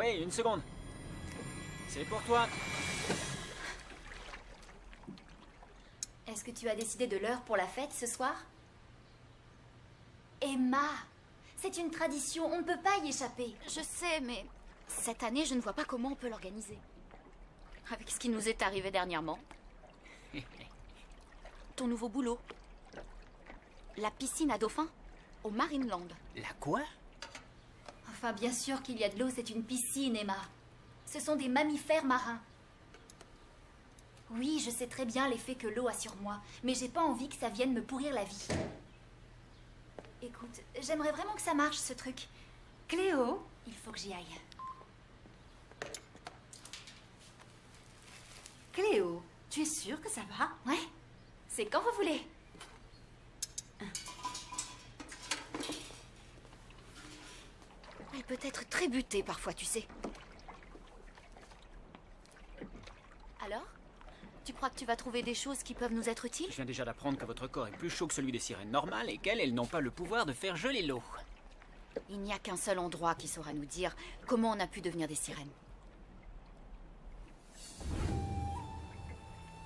Oui, une seconde. C'est pour toi. Est-ce que tu as décidé de l'heure pour la fête ce soir? Emma, c'est une tradition, on ne peut pas y échapper. Je sais, mais cette année, je ne vois pas comment on peut l'organiser. Avec ce qui nous est arrivé dernièrement. Ton nouveau boulot. La piscine à dauphins, au Marineland. La quoi? Enfin, bien sûr qu'il y a de l'eau, c'est une piscine, Emma. Ce sont des mammifères marins. Oui, je sais très bien l'effet que l'eau a sur moi, mais j'ai pas envie que ça vienne me pourrir la vie. Écoute, j'aimerais vraiment que ça marche, ce truc. Cléo, il faut que j'y aille. Cléo, tu es sûre que ça va? Ouais, c'est quand vous voulez. Elle peut être très butée parfois, tu sais. Alors? Tu crois que tu vas trouver des choses qui peuvent nous être utiles? Je viens déjà d'apprendre que votre corps est plus chaud que celui des sirènes normales et qu'elles, elles n'ont pas le pouvoir de faire geler l'eau. Il n'y a qu'un seul endroit qui saura nous dire comment on a pu devenir des sirènes.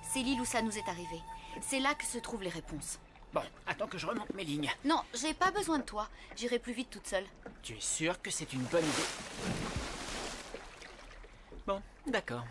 C'est l'île où ça nous est arrivé. C'est là que se trouvent les réponses. Bon, attends que je remonte mes lignes. Non, j'ai pas besoin de toi. J'irai plus vite toute seule. Tu es sûr que c'est une bonne idée? Bon, d'accord.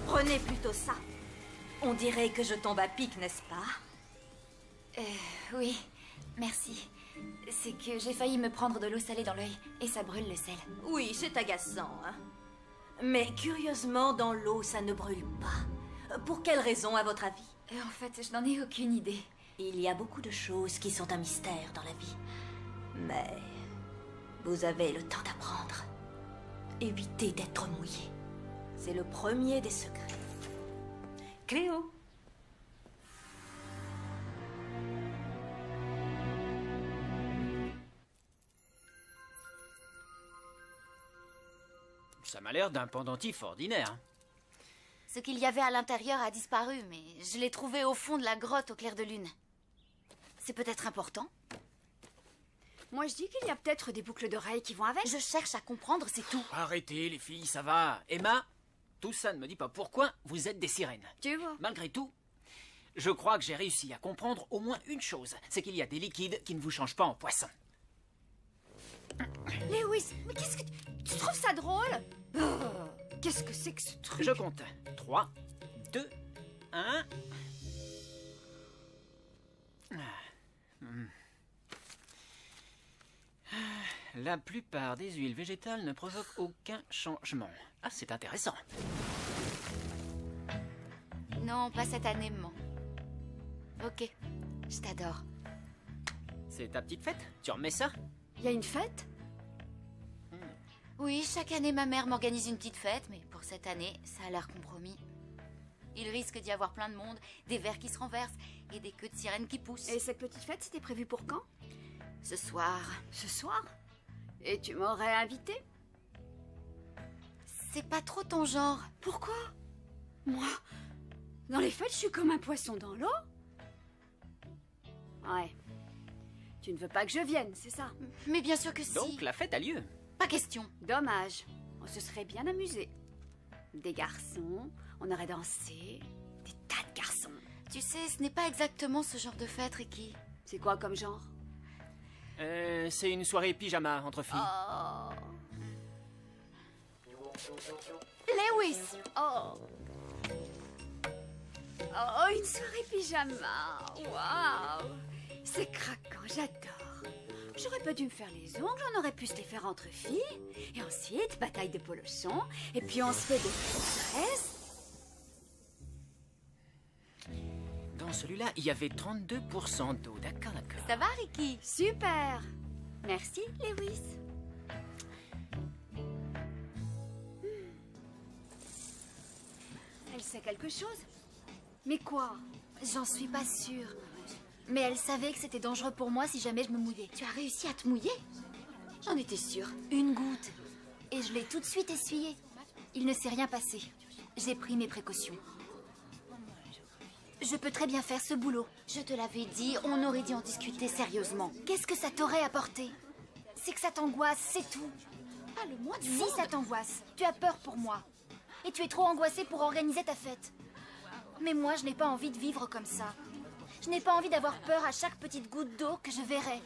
Prenez plutôt ça. On dirait que je tombe à pic, n'est-ce pas? Oui, merci. C'est que j'ai failli me prendre de l'eau salée dans l'œil et ça brûle le sel. Oui, c'est agaçant, hein. Mais curieusement, dans l'eau, ça ne brûle pas. Pour quelle raison, à votre avis? En fait, je n'en ai aucune idée. Il y a beaucoup de choses qui sont un mystère dans la vie. Mais vous avez le temps d'apprendre. Évitez d'être mouillé. C'est le premier des secrets. Cléo? Ça m'a l'air d'un pendentif ordinaire. Ce qu'il y avait à l'intérieur a disparu, mais je l'ai trouvé au fond de la grotte au clair de lune. C'est peut-être important. Moi, je dis qu'il y a peut-être des boucles d'oreilles qui vont avec. Je cherche à comprendre, c'est tout. Arrêtez les filles, ça va. Emma, tout ça ne me dit pas pourquoi vous êtes des sirènes. Tu vois. Malgré tout, je crois que j'ai réussi à comprendre au moins une chose. C'est qu'il y a des liquides qui ne vous changent pas en poisson. Lewis, mais qu'est-ce que... Tu trouves ça drôle? Qu'est-ce que c'est que ce truc? Je compte. 3, 2, 1. La plupart des huiles végétales ne provoquent aucun changement. Ah, c'est intéressant. Non, pas cette année, maman. Ok, je t'adore. C'est ta petite fête? Tu remets ça? Il y a une fête? Oui, chaque année, ma mère m'organise une petite fête, mais pour cette année, ça a l'air compromis. Il risque d'y avoir plein de monde, des verres qui se renversent et des queues de sirènes qui poussent. Et cette petite fête, c'était prévu pour quand? Ce soir, Ce soir? Et tu m'aurais invité? c'est pas trop ton genre. Pourquoi? Moi, dans les fêtes, je suis comme un poisson dans l'eau. Ouais. Tu ne veux pas que je vienne, c'est ça? Mais bien sûr que si. Donc, la fête a lieu. Pas question. Dommage. On se serait bien amusé. Des garçons, on aurait dansé. Des tas de garçons. Tu sais, ce n'est pas exactement ce genre de fête, Ricky. C'est quoi comme genre? C'est une soirée pyjama entre filles. Oh. Lewis! Oh. Oh, une soirée pyjama. Waouh. C'est craquant, j'adore. J'aurais pas dû me faire les ongles, on aurait pu se les faire entre filles. Et ensuite, bataille de polochons. Et puis on se fait des tresses. Dans celui-là, il y avait 32% d'eau. D'accord, d'accord. Ça va, Ricky? Super. Merci, Lewis. Elle sait quelque chose? Mais quoi? J'en suis pas sûre. Mais elle savait que c'était dangereux pour moi si jamais je me mouillais. Tu as réussi à te mouiller? J'en étais sûre. Une goutte. Et je l'ai tout de suite essuyée. Il ne s'est rien passé. J'ai pris mes précautions. Je peux très bien faire ce boulot. Je te l'avais dit, on aurait dû en discuter sérieusement. Qu'est-ce que ça t'aurait apporté? C'est que ça t'angoisse, c'est tout. Pas le moins du monde. Si ça t'angoisse, tu as peur pour moi. Et tu es trop angoissée pour organiser ta fête. Mais moi, je n'ai pas envie de vivre comme ça. Je n'ai pas envie d'avoir peur à chaque petite goutte d'eau que je verrai.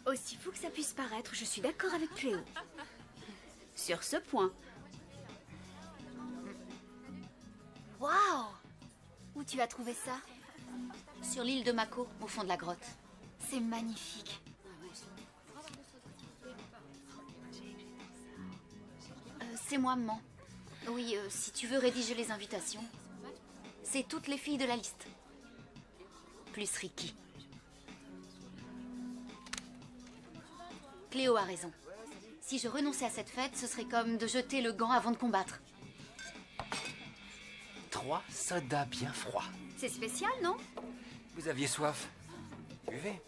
Aussi fou que ça puisse paraître, je suis d'accord avec Cléo. Sur ce point. Waouh! Où tu as trouvé ça? Sur l'île de Mako, au fond de la grotte. C'est magnifique. C'est moi, maman. Oui, si tu veux rédiger les invitations. C'est toutes les filles de la liste. Plus Ricky. Cléo a raison. Si je renonçais à cette fête, ce serait comme de jeter le gant avant de combattre. 3 sodas bien froids. C'est spécial, non? Vous aviez soif? Buvez.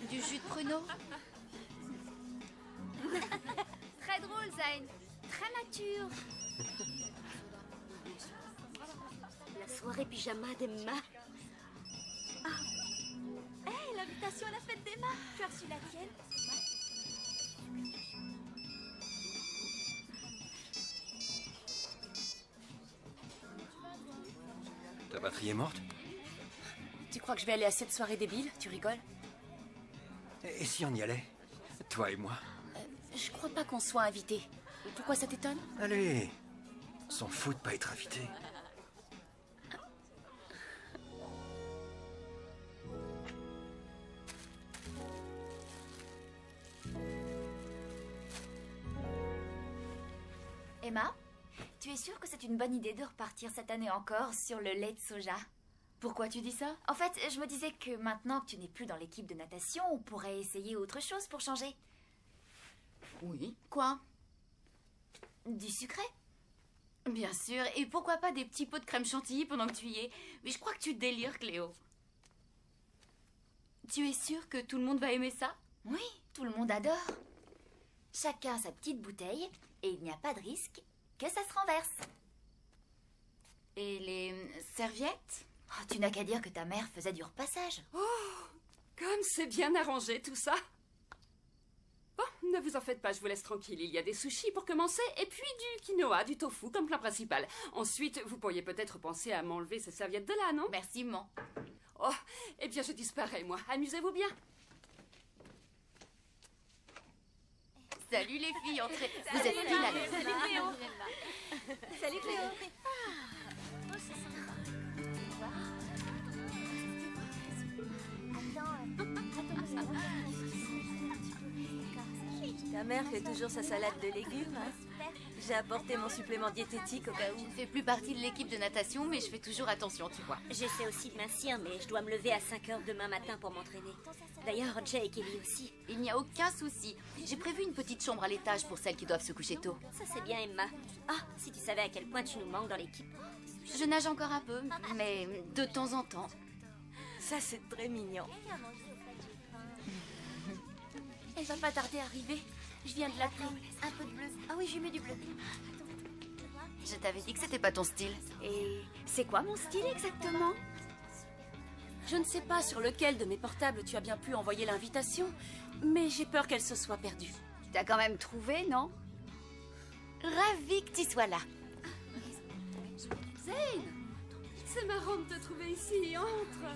Du jus de pruneau? Très drôle, Zayn. Très mature. La soirée pyjama d'Emma. Hé, l'invitation à la fête d'Emma. Tu as reçu la tienne? Ta batterie est morte? Tu crois que je vais aller à cette soirée débile? Tu rigoles? Et si on y allait? Toi et moi? Je crois pas qu'on soit invités. Pourquoi ça t'étonne? Allez! On s'en fout de pas être invité. Emma, tu es sûre que c'est une bonne idée de repartir cette année encore sur le lait de soja? Pourquoi tu dis ça? En fait, je me disais que maintenant que tu n'es plus dans l'équipe de natation, on pourrait essayer autre chose pour changer. Oui. Quoi? Du sucré? Bien sûr, et pourquoi pas des petits pots de crème chantilly pendant que tu y es? Mais je crois que tu délires, Cléo. Tu es sûre que tout le monde va aimer ça? Oui, tout le monde adore. Chacun sa petite bouteille, et il n'y a pas de risque que ça se renverse. Et les serviettes? Oh, tu n'as qu'à dire que ta mère faisait du repassage. Comme c'est bien arrangé tout ça. Bon, ne vous en faites pas, je vous laisse tranquille. Il y a des sushis pour commencer, et puis du quinoa, du tofu comme plat principal. Ensuite, vous pourriez peut-être penser à m'enlever ces serviettes de là, non? Merci, maman. Oh, eh bien je disparais, moi. Amusez-vous bien. Salut les filles, entrez. Vous êtes pile à l'aise. Salut Cléo. Salut Cléo. Ta mère fait toujours sa salade de légumes. J'ai apporté mon supplément diététique au cas où. Je ne fais plus partie de l'équipe de natation, mais je fais toujours attention, tu vois. J'essaie aussi de mincir, mais je dois me lever à 5 heures demain matin pour m'entraîner. D'ailleurs, Jay et Kelly aussi. Il n'y a aucun souci. J'ai prévu une petite chambre à l'étage pour celles qui doivent se coucher tôt. Ça, c'est bien, Emma. Ah, si tu savais à quel point tu nous manques dans l'équipe. Je nage encore un peu, mais de temps en temps. Ça, c'est très mignon. Elle va pas tarder à arriver. Je viens de l'appeler. Un peu de bleu. Ah oui, je lui mets du bleu. Je t'avais dit que c'était pas ton style. Et c'est quoi mon style exactement? Je ne sais pas sur lequel de mes portables tu as bien pu envoyer l'invitation, mais j'ai peur qu'elle se soit perdue. T'as quand même trouvé, non? Ravie que tu sois là. C'est marrant de te trouver ici. Entre.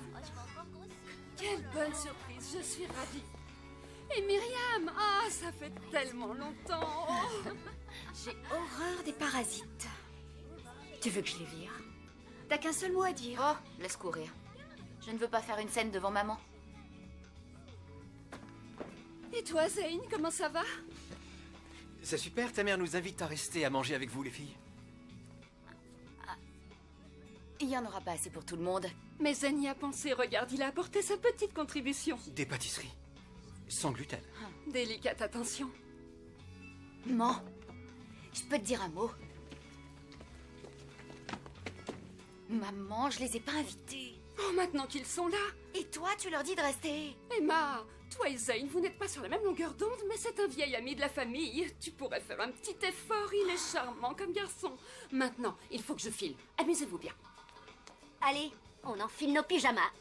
Quelle bonne surprise. Je suis ravie. Et Myriam, ah, ça fait tellement longtemps. Oh. J'ai horreur des parasites. Tu veux que je les vire? T'as qu'un seul mot à dire. Oh, laisse courir. Je ne veux pas faire une scène devant maman. Et toi, Zayn, comment ça va? C'est super, ta mère nous invite à rester à manger avec vous, les filles. Il y en aura pas assez pour tout le monde. Mais Zayn y a pensé. Regarde, il a apporté sa petite contribution. Des pâtisseries. Sans gluten. Délicate attention. Maman, je peux te dire un mot? Maman, je les ai pas invités. Oh, maintenant qu'ils sont là. Et toi, tu leur dis de rester. Emma, toi et Zayn, vous n'êtes pas sur la même longueur d'onde, mais c'est un vieil ami de la famille. Tu pourrais faire un petit effort, il est charmant comme garçon. Maintenant, il faut que je file. Amusez-vous bien. Allez, on enfile nos pyjamas.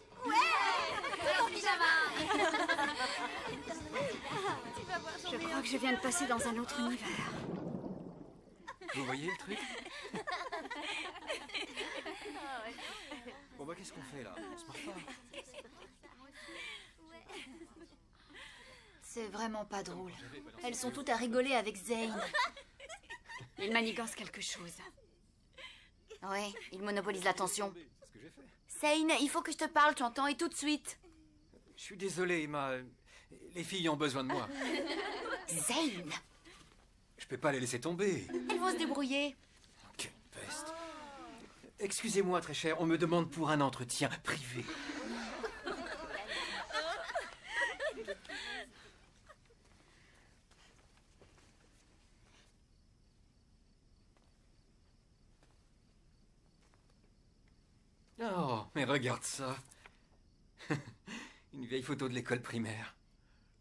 Je crois que je viens de passer dans un autre univers. Vous voyez le truc? Bon bah qu'est-ce qu'on fait là? On se marre pas. C'est vraiment pas drôle. Elles sont toutes à rigoler avec Zayn. Il manigance quelque chose. Ouais, il monopolise l'attention. C'est ce que j'ai fait. Zayn, il faut que je te parle, tu entends, et tout de suite. Je suis désolé, Emma. Les filles ont besoin de moi. Zayn, Je peux pas les laisser tomber. elles vont se débrouiller. Quelle peste. Excusez-moi, très cher, on me demande pour un entretien privé. Oh, mais regarde ça. Une vieille photo de l'école primaire.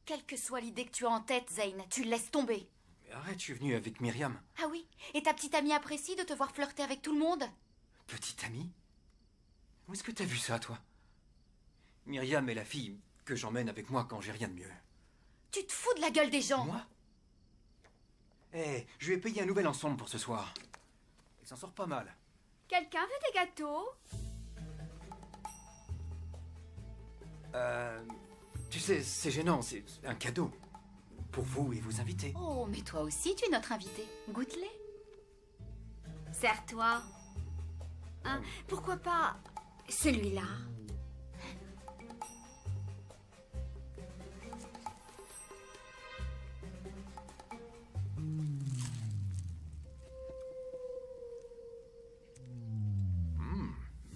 Quelle que soit l'idée que tu as en tête, Zayn, tu le laisses tomber. Mais arrête, je suis venu avec Myriam. Ah oui? Et ta petite amie apprécie de te voir flirter avec tout le monde? Petite amie? Où est-ce que t'as vu ça, toi? Myriam est la fille que j'emmène avec moi quand j'ai rien de mieux. Tu te fous de la gueule des gens. Moi? Eh, je lui ai payé un nouvel ensemble pour ce soir. Elle s'en sort pas mal. Quelqu'un veut des gâteaux? Tu sais, c'est gênant, c'est un cadeau. Pour vous et vos invités. Oh, mais toi aussi, tu es notre invité. Goûte-les. Serre-toi. Hein? Pourquoi pas celui-là?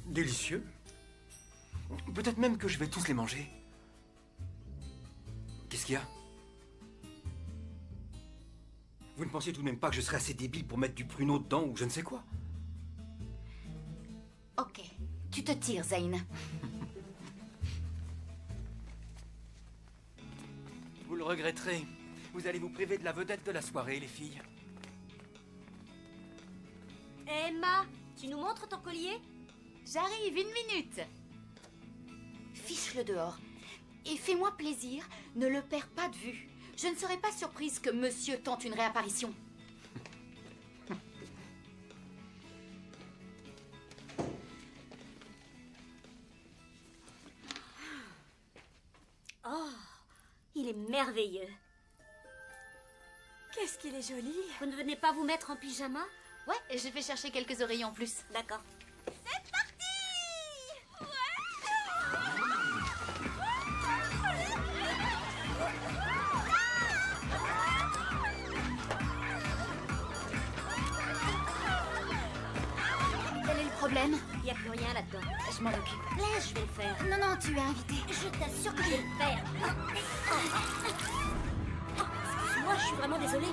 Délicieux. Peut-être même que je vais tous les manger. Qu'est-ce qu'il y a? Vous ne pensez tout de même pas que je serais assez débile pour mettre du pruneau dedans ou je ne sais quoi? Ok, tu te tires, Zayn. Vous le regretterez. Vous allez vous priver de la vedette de la soirée, les filles. Emma, tu nous montres ton collier? J'arrive, 1 minute. Fiche-le dehors. Et fais-moi plaisir, ne le perds pas de vue. Je ne serai pas surprise que monsieur tente une réapparition. Oh, il est merveilleux. Qu'est-ce qu'il est joli. Vous ne venez pas vous mettre en pyjama? Ouais, je vais chercher quelques oreillers en plus. D'accord. Quel est le problème? Il n'y a plus rien là-dedans. Je m'en occupe. Là, je vais le faire. Non, non, tu es invité. Je t'assure que je vais le faire. Excuse-moi, je suis vraiment désolée.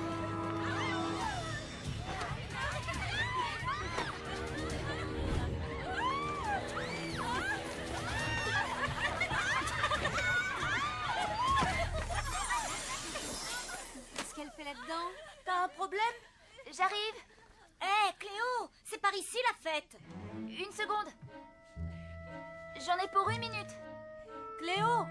Qu'est-ce qu'elle fait là-dedans? T'as un problème? J'arrive. Hé, Cléo, c'est par ici la fête. Une seconde. J'en ai pour 1 minute. Cléo!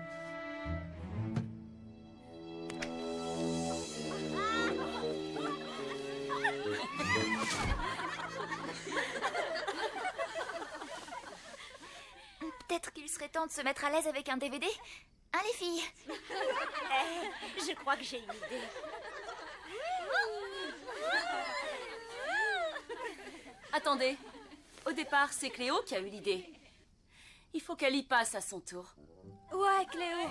Peut-être qu'il serait temps de se mettre à l'aise avec un DVD. Hein, les filles? Je crois que j'ai une idée. Attendez. Au départ, c'est Cléo qui a eu l'idée. Il faut qu'elle y passe à son tour. Ouais, Cléo.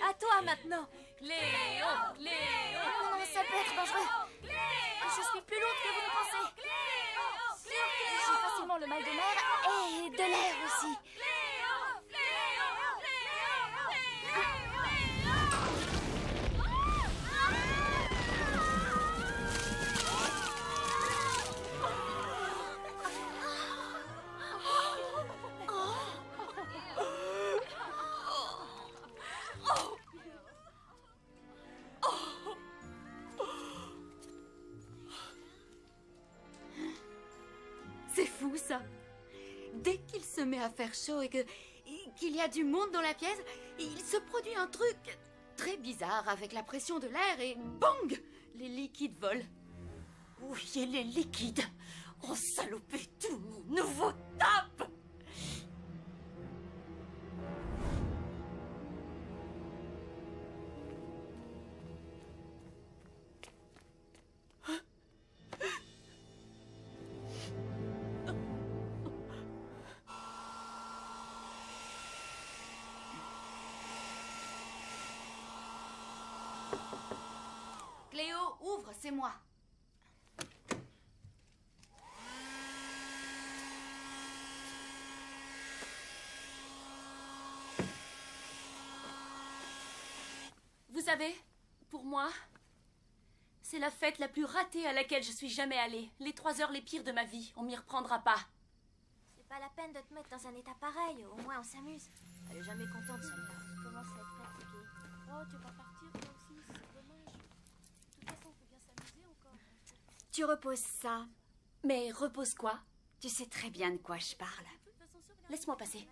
À toi maintenant. Cléo, Cléo. Oh, ça peut être dangereux. Je suis plus lourde que vous ne pensez. J'ai facilement le mal de mer et de l'air aussi. C'est fou, ça. Dès qu'il se met à faire chaud et qu'il y a du monde dans la pièce, il se produit un truc très bizarre avec la pression de l'air et bang! Les liquides volent. Oui, et les liquides ont salopé tout mon nouveau top. Cléo, ouvre, c'est moi. Vous savez, pour moi, c'est la fête la plus ratée à laquelle je suis jamais allée. Les 3 heures les pires de ma vie, on m'y reprendra pas. C'est pas la peine de te mettre dans un état pareil. Au moins, on s'amuse. Elle est jamais contente, celle-là. Je commence à être fatiguée. Oh, tu vas partir toi aussi, c'est dommage. De toute façon, faut bien s'amuser encore. Tu reposes ça. Mais repose quoi? Tu sais très bien de quoi je parle. Laisse-moi passer.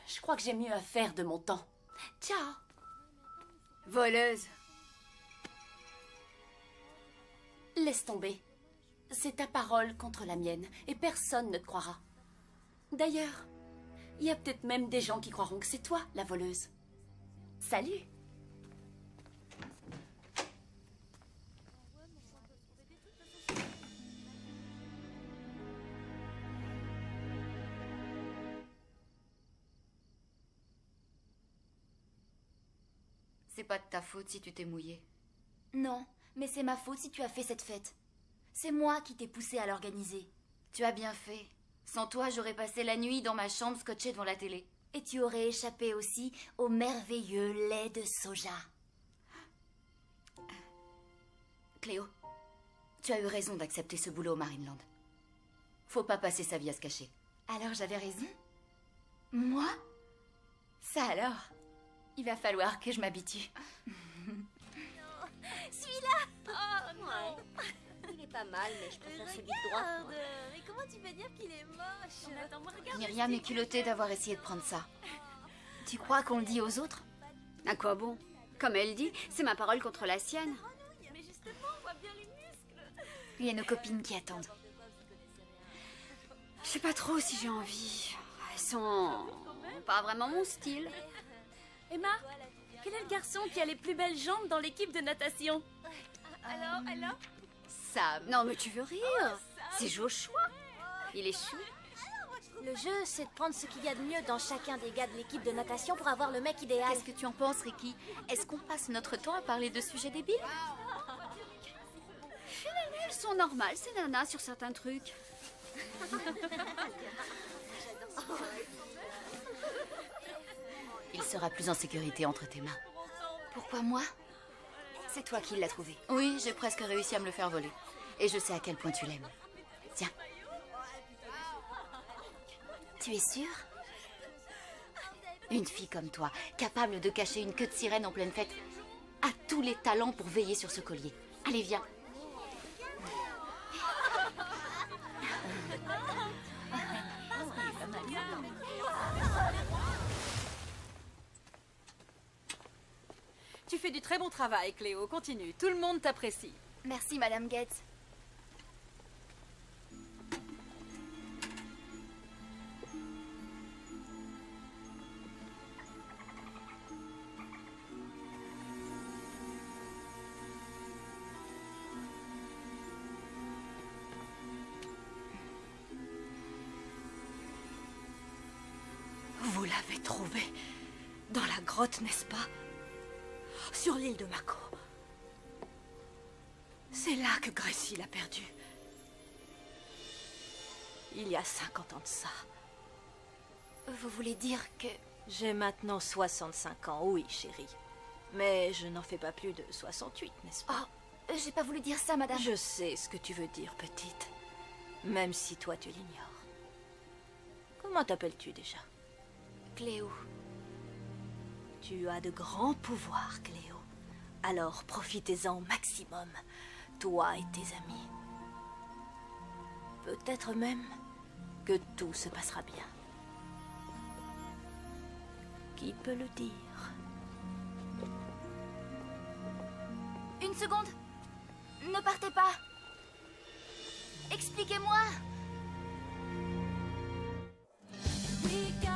Je crois que j'ai mieux à faire de mon temps. Ciao. Voleuse. Laisse tomber. C'est ta parole contre la mienne, et personne ne te croira. D'ailleurs, il y a peut-être même des gens qui croiront que c'est toi, la voleuse. Salut. C'est pas de ta faute si tu t'es mouillée. Non, mais c'est ma faute si tu as fait cette fête. C'est moi qui t'ai poussé à l'organiser. Tu as bien fait. Sans toi, j'aurais passé la nuit dans ma chambre scotchée devant la télé. Et tu aurais échappé aussi au merveilleux lait de soja. Cléo, tu as eu raison d'accepter ce boulot au Marineland. Faut pas passer sa vie à se cacher. Alors j'avais raison? Moi? Ça alors? Il va falloir que je m'habitue. Celui-là. Oh non. Il est pas mal, mais je préfère celui de droite. Moi. Mais comment tu peux dire qu'il est moche? Attends-moi, regarde. Myriam est culottée d'avoir essayé de prendre ça. Tu crois qu'on le dit aux autres? À quoi bon? Comme elle dit, c'est ma parole contre la sienne. Mais justement, on voit bien les muscles. Il y a nos copines qui attendent. Je sais pas trop si j'ai envie. Elles sont Pas vraiment mon style. Emma, quel est le garçon qui a les plus belles jambes dans l'équipe de natation? Alors Sam. Non, mais tu veux rire? C'est Joshua. Il est chou. Le jeu, c'est de prendre ce qu'il y a de mieux dans chacun des gars de l'équipe de natation pour avoir le mec idéal. Qu'est-ce que tu en penses, Ricky? Est-ce qu'on passe notre temps à parler de sujets débiles? Finalement, elles sont normales, ces nanas, sur certains trucs. Il sera plus en sécurité entre tes mains. Pourquoi moi? C'est toi qui l'as trouvé. Oui, j'ai presque réussi à me le faire voler. Et je sais à quel point tu l'aimes. Tiens. Tu es sûre? Une fille comme toi, capable de cacher une queue de sirène en pleine fête, a tous les talents pour veiller sur ce collier. Allez, viens. Tu fais du très bon travail, Cléo. Continue. Tout le monde t'apprécie. Merci, Madame Gates. Vous l'avez trouvé dans la grotte, n'est-ce pas? Sur l'île de Mako. C'est là que Gracie l'a perdu. Il y a 50 ans de ça. Vous voulez dire que... J'ai maintenant 65 ans, oui, chérie. Mais je n'en fais pas plus de 68, n'est-ce pas? Oh, j'ai pas voulu dire ça, madame. Je sais ce que tu veux dire, petite. Même si toi, tu l'ignores. Comment t'appelles-tu déjà? Cléo. Tu as de grands pouvoirs, Cléo. Alors profitez-en au maximum, toi et tes amis. Peut-être même que tout se passera bien. Qui peut le dire? Une seconde. Ne partez pas. Expliquez-moi. We got